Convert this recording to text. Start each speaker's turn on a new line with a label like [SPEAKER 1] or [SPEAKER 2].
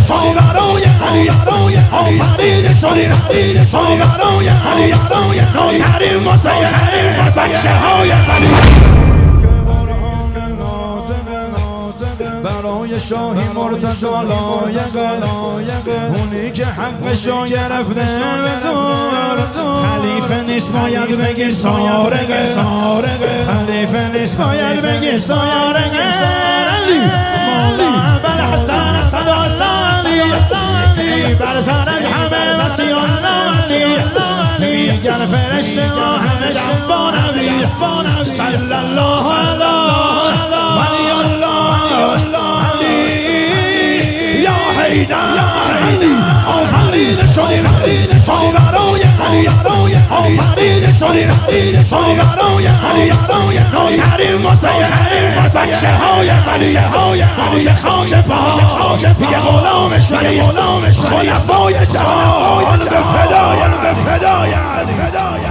[SPEAKER 1] ما برای علی آفرین شدیم ما برای علی نوکریم واسه بچه های علی برای شاهی مرتضی لایقه اونی که حقشو گرفته خلیفه نیست باید بگیر سارقه خلیفه نیست باید بگیر سارقه مولا ابوالحسن صداستانی بر سر از همه وسیعان نواسی میگن فرشته همه دفا نبی صلی الله علی ولی الله یا حیدر آفرین شدیم ما برای علی آفرین شدیم ما برای علی نوکریم واسه بچه های علی خاک پا یه غلامش ولی خلفای جهان به فدای علی